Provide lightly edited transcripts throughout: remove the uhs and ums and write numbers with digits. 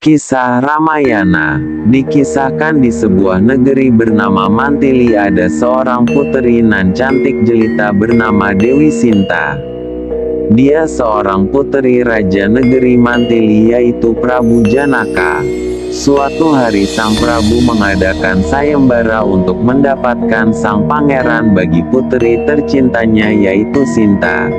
Kisah Ramayana. Dikisahkan di sebuah negeri bernama Mantili ada seorang puteri nan cantik jelita bernama Dewi Sinta. Dia seorang puteri raja negeri Mantili yaitu Prabu Janaka. Suatu hari sang Prabu mengadakan sayembara untuk mendapatkan sang pangeran bagi puteri tercintanya yaitu Sinta.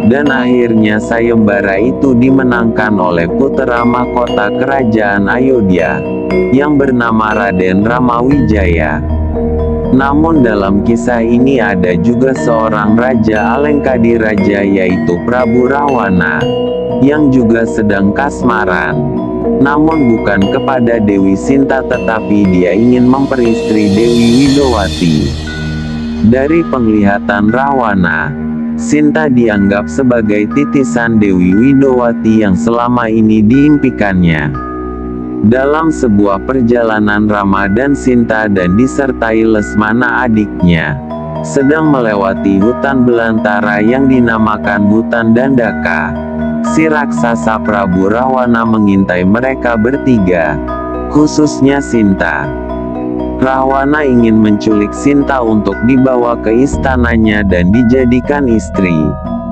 Dan akhirnya sayembara itu dimenangkan oleh putera mahkota kerajaan Ayodhya, yang bernama Raden Ramawijaya. Namun dalam kisah ini ada juga seorang raja Alengkadi raja yaitu Prabu Rawana, yang juga sedang kasmaran. Namun bukan kepada Dewi Sinta tetapi dia ingin memperistri Dewi Widowati. Dari penglihatan Rawana, Sinta dianggap sebagai titisan Dewi Widowati yang selama ini diimpikannya. Dalam sebuah perjalanan Rama dan Sinta dan disertai Lesmana adiknya, sedang melewati hutan belantara yang dinamakan hutan Dandaka. Si raksasa Prabu Rawana mengintai mereka bertiga, khususnya Sinta. Rawana ingin menculik Sinta untuk dibawa ke istananya dan dijadikan istri.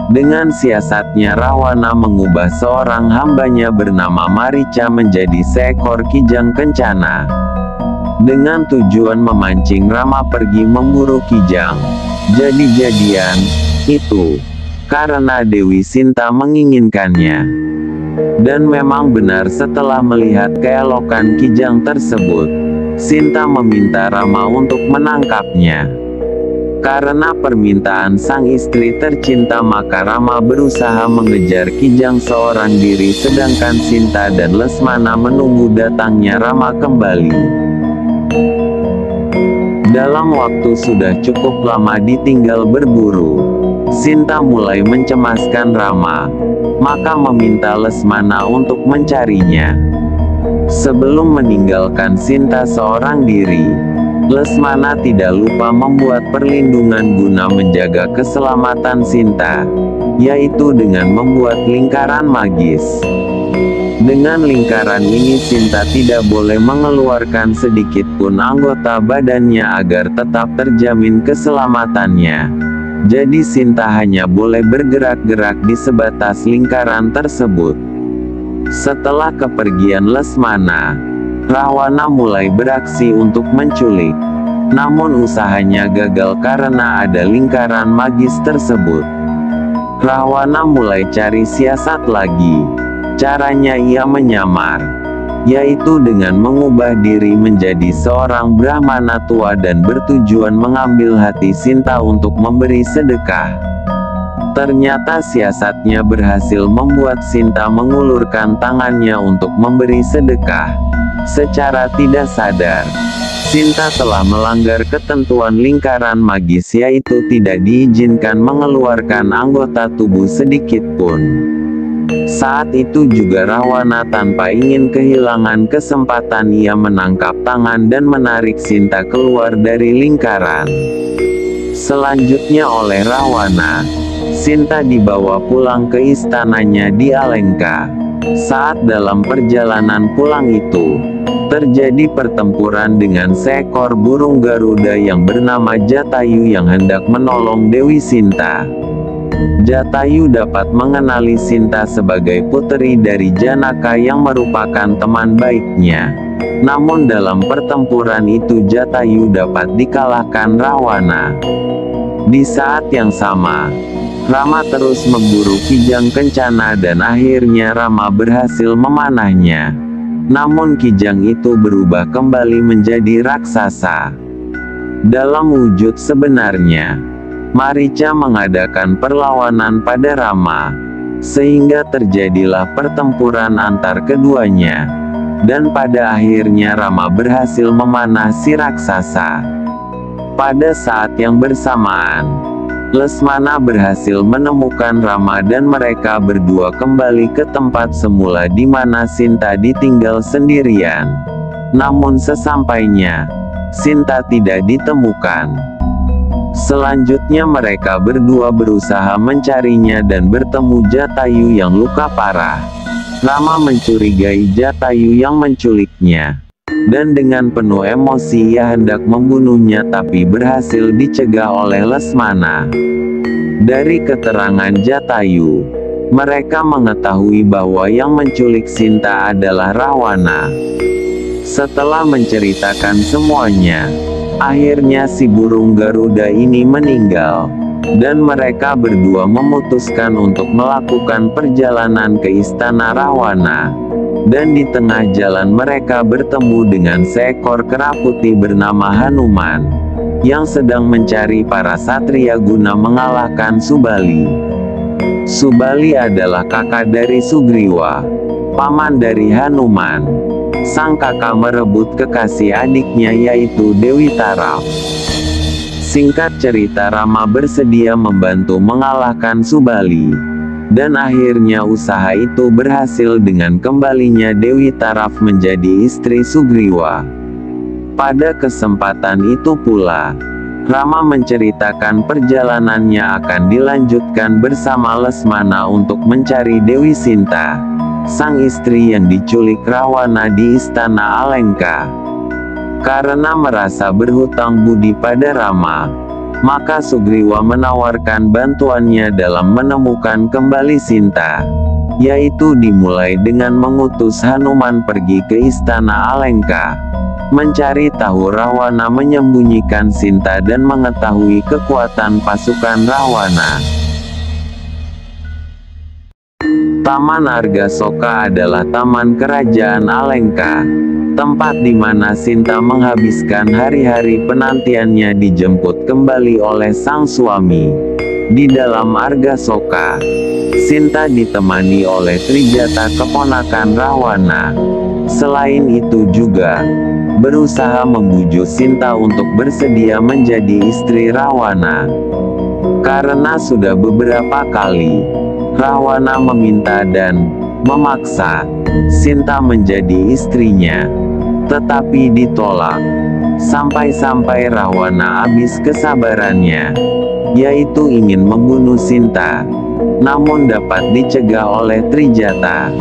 Dengan siasatnya Rawana mengubah seorang hambanya bernama Marica menjadi seekor kijang kencana. Dengan tujuan memancing Rama pergi memburu kijang. Jadi-jadian itu karena Dewi Sinta menginginkannya. Dan memang benar setelah melihat keelokan kijang tersebut, Sinta meminta Rama untuk menangkapnya. Karena permintaan sang istri tercinta maka Rama berusaha mengejar kijang seorang diri sedangkan Sinta dan Lesmana menunggu datangnya Rama kembali. Dalam waktu sudah cukup lama ditinggal berburu, Sinta mulai mencemaskan Rama, maka meminta Lesmana untuk mencarinya. Sebelum meninggalkan Sinta seorang diri, Lesmana tidak lupa membuat perlindungan guna menjaga keselamatan Sinta, yaitu dengan membuat lingkaran magis. Dengan lingkaran ini Sinta tidak boleh mengeluarkan sedikit pun anggota badannya agar tetap terjamin keselamatannya. Jadi Sinta hanya boleh bergerak-gerak di sebatas lingkaran tersebut. Setelah kepergian Lesmana, Rawana mulai beraksi untuk menculik. Namun usahanya gagal karena ada lingkaran magis tersebut. Rawana mulai cari siasat lagi. Caranya ia menyamar, yaitu dengan mengubah diri menjadi seorang Brahmana tua dan bertujuan mengambil hati Sinta untuk memberi sedekah. Ternyata siasatnya berhasil membuat Sinta mengulurkan tangannya untuk memberi sedekah. Secara tidak sadar, Sinta telah melanggar ketentuan lingkaran magis yaitu tidak diizinkan mengeluarkan anggota tubuh sedikit pun. Saat itu juga Rawana tanpa ingin kehilangan kesempatan ia menangkap tangan dan menarik Sinta keluar dari lingkaran. Selanjutnya oleh Rawana, Sinta dibawa pulang ke istananya di Alengka. Saat dalam perjalanan pulang itu, terjadi pertempuran dengan seekor burung Garuda yang bernama Jatayu yang hendak menolong Dewi Sinta. Jatayu dapat mengenali Sinta sebagai puteri dari Janaka yang merupakan teman baiknya. Namun dalam pertempuran itu Jatayu dapat dikalahkan Rawana. Di saat yang sama, Rama terus memburu kijang kencana dan akhirnya Rama berhasil memanahnya. Namun kijang itu berubah kembali menjadi raksasa. Dalam wujud sebenarnya, Marica mengadakan perlawanan pada Rama, sehingga terjadilah pertempuran antar keduanya. Dan pada akhirnya Rama berhasil memanah si raksasa. Pada saat yang bersamaan, Lesmana berhasil menemukan Rama dan mereka berdua kembali ke tempat semula di mana Sinta ditinggal sendirian. Namun sesampainya, Sinta tidak ditemukan. Selanjutnya mereka berdua berusaha mencarinya dan bertemu Jatayu yang luka parah. Rama mencurigai Jatayu yang menculiknya. Dan dengan penuh emosi ia hendak membunuhnya tapi berhasil dicegah oleh Lesmana. Dari keterangan Jatayu, mereka mengetahui bahwa yang menculik Sinta adalah Rahwana. Setelah menceritakan semuanya, akhirnya si burung Garuda ini meninggal. Dan mereka berdua memutuskan untuk melakukan perjalanan ke istana Rahwana. Dan di tengah jalan mereka bertemu dengan seekor kera putih bernama Hanuman, yang sedang mencari para satria guna mengalahkan Subali. Subali adalah kakak dari Sugriwa, paman dari Hanuman. Sang kakak merebut kekasih adiknya yaitu Dewi Taraf. Singkat cerita, Rama bersedia membantu mengalahkan Subali. Dan akhirnya usaha itu berhasil dengan kembalinya Dewi Taraf menjadi istri Sugriwa. Pada kesempatan itu pula, Rama menceritakan perjalanannya akan dilanjutkan bersama Lesmana untuk mencari Dewi Sinta, sang istri yang diculik Rahwana di istana Alengka. Karena merasa berhutang budi pada Rama, maka Sugriwa menawarkan bantuannya dalam menemukan kembali Sinta, yaitu dimulai dengan mengutus Hanuman pergi ke istana Alengka, mencari tahu Rahwana menyembunyikan Sinta dan mengetahui kekuatan pasukan Rahwana. Taman Argasoka adalah taman kerajaan Alengka, tempat di mana Sinta menghabiskan hari-hari penantiannya dijemput kembali oleh sang suami. Di dalam Argasoka, Sinta ditemani oleh Trijata keponakan Rahwana. Selain itu juga, berusaha membujuk Sinta untuk bersedia menjadi istri Rahwana. Karena sudah beberapa kali Rahwana meminta dan memaksa Sinta menjadi istrinya, tetapi ditolak. Sampai-sampai Rahwana habis kesabarannya, yaitu ingin membunuh Sinta, namun dapat dicegah oleh Trijata.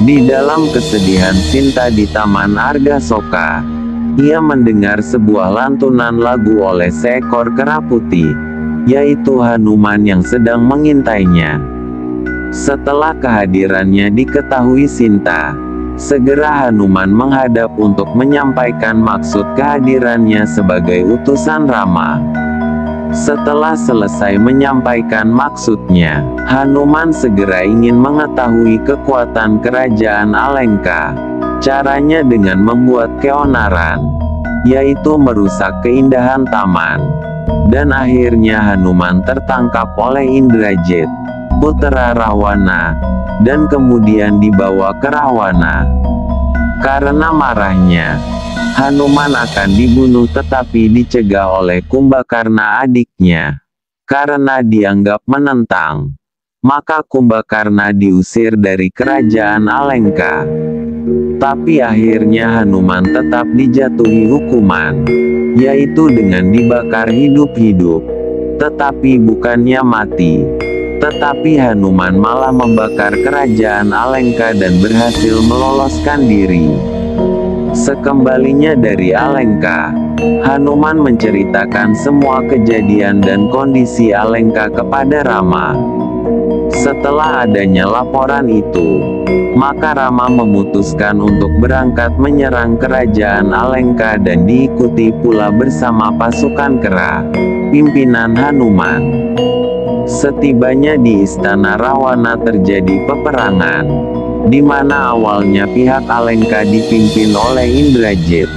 Di dalam kesedihan Sinta di Taman Argasoka, ia mendengar sebuah lantunan lagu oleh seekor kera putih, yaitu Hanuman yang sedang mengintainya. Setelah kehadirannya diketahui Sinta, segera Hanuman menghadap untuk menyampaikan maksud kehadirannya sebagai utusan Rama. Setelah selesai menyampaikan maksudnya, Hanuman segera ingin mengetahui kekuatan kerajaan Alengka. Caranya dengan membuat keonaran, yaitu merusak keindahan taman. Dan akhirnya Hanuman tertangkap oleh Indrajit, putra Rahwana, dan kemudian dibawa ke Rahwana. Karena marahnya, Hanuman akan dibunuh tetapi dicegah oleh Kumbakarna adiknya. Karena dianggap menentang, maka Kumbakarna diusir dari kerajaan Alengka. Tapi akhirnya Hanuman tetap dijatuhi hukuman, yaitu dengan dibakar hidup-hidup. Tetapi bukannya mati, tetapi Hanuman malah membakar kerajaan Alengka dan berhasil meloloskan diri. Sekembalinya dari Alengka, Hanuman menceritakan semua kejadian dan kondisi Alengka kepada Rama. Setelah adanya laporan itu, maka Rama memutuskan untuk berangkat menyerang kerajaan Alengka dan diikuti pula bersama pasukan kera, pimpinan Hanuman. Setibanya di istana Rahwana terjadi peperangan, di mana awalnya pihak Alengka dipimpin oleh Indrajit.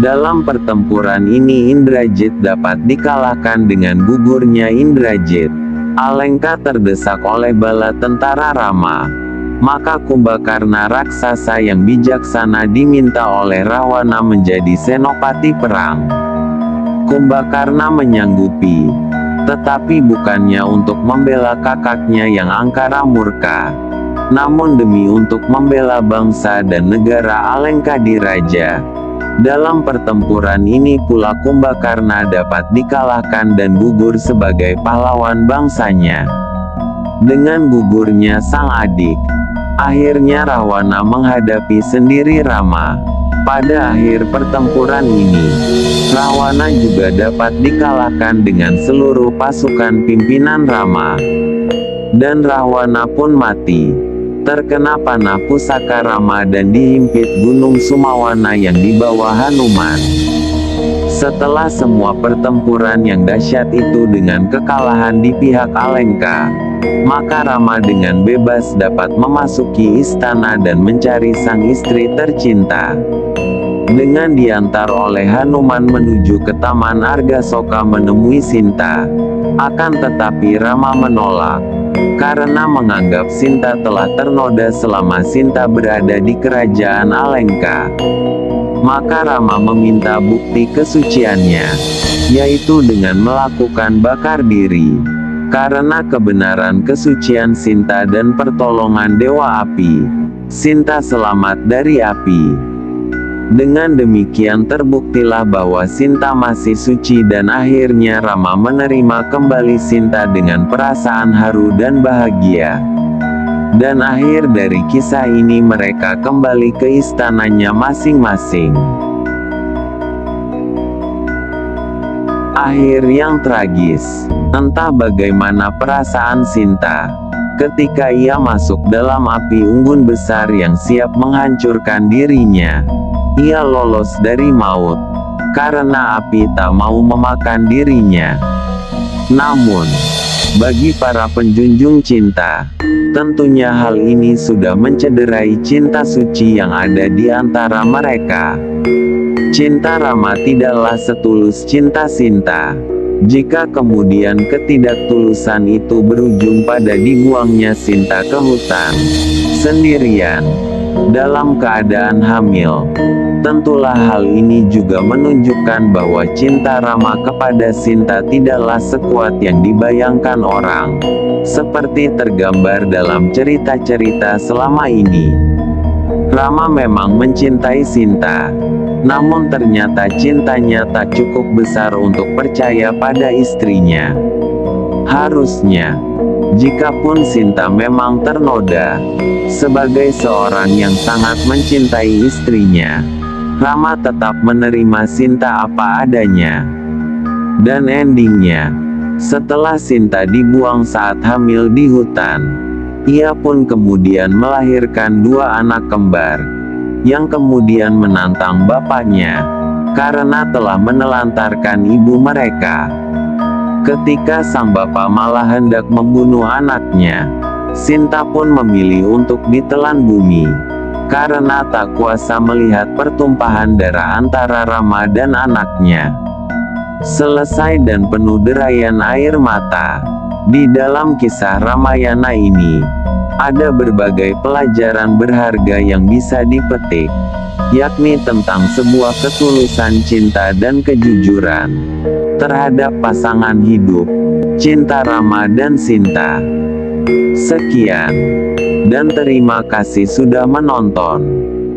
Dalam pertempuran ini Indrajit dapat dikalahkan dengan gugurnya Indrajit. Alengka terdesak oleh bala tentara Rama. Maka Kumbakarna raksasa yang bijaksana diminta oleh Rahwana menjadi senopati perang. Kumbakarna menyanggupi, tetapi bukannya untuk membela kakaknya yang angkara murka, namun demi untuk membela bangsa dan negara Alengkadiraja. Dalam pertempuran ini pula Kumbakarna dapat dikalahkan dan gugur sebagai pahlawan bangsanya. Dengan gugurnya sang adik, akhirnya Rahwana menghadapi sendiri Rama. Pada akhir pertempuran ini, Rahwana juga dapat dikalahkan dengan seluruh pasukan pimpinan Rama. Dan Rahwana pun mati, terkena panah pusaka Rama dan dihimpit Gunung Sumawana yang dibawa Hanuman. Setelah semua pertempuran yang dahsyat itu dengan kekalahan di pihak Alengka, maka Rama dengan bebas dapat memasuki istana dan mencari sang istri tercinta. Dengan diantar oleh Hanuman menuju ke Taman Argasoka menemui Sinta. Akan tetapi Rama menolak, karena menganggap Sinta telah ternoda selama Sinta berada di kerajaan Alengka. Maka Rama meminta bukti kesuciannya, yaitu dengan melakukan bakar diri. Karena kebenaran kesucian Sinta dan pertolongan Dewa Api, Sinta selamat dari api. Dengan demikian terbuktilah bahwa Sinta masih suci dan akhirnya Rama menerima kembali Sinta dengan perasaan haru dan bahagia. Dan akhir dari kisah ini mereka kembali ke istananya masing-masing. Akhir yang tragis. Entah bagaimana perasaan Sinta ketika ia masuk dalam api unggun besar yang siap menghancurkan dirinya. Ia lolos dari maut, karena api tak mau memakan dirinya. Namun, bagi para penjunjung cinta, tentunya hal ini sudah mencederai cinta suci yang ada di antara mereka. Cinta Rama tidaklah setulus cinta Sinta. Jika kemudian ketidaktulusan itu berujung pada dibuangnya Sinta ke hutan, sendirian, dalam keadaan hamil, tentulah hal ini juga menunjukkan bahwa cinta Rama kepada Sinta tidaklah sekuat yang dibayangkan orang, seperti tergambar dalam cerita-cerita selama ini. Rama memang mencintai Sinta, namun ternyata cintanya tak cukup besar untuk percaya pada istrinya. Harusnya, jikapun Sinta memang ternoda, sebagai seorang yang sangat mencintai istrinya, Rama tetap menerima Sinta apa adanya. Dan endingnya, setelah Sinta dibuang saat hamil di hutan, ia pun kemudian melahirkan 2 anak kembar, yang kemudian menantang bapaknya, karena telah menelantarkan ibu mereka. Ketika sang bapak malah hendak membunuh anaknya, Sinta pun memilih untuk ditelan bumi, karena tak kuasa melihat pertumpahan darah antara Rama dan anaknya. Selesai dan penuh derayan air mata. Di dalam kisah Ramayana ini, ada berbagai pelajaran berharga yang bisa dipetik, yakni tentang sebuah ketulusan cinta dan kejujuran terhadap pasangan hidup, cinta Rama dan Sinta. Sekian, dan terima kasih sudah menonton.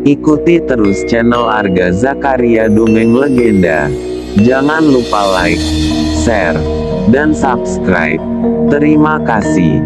Ikuti terus channel Arga Zakaria Dongeng Legenda. Jangan lupa like, share, dan subscribe. Terima kasih.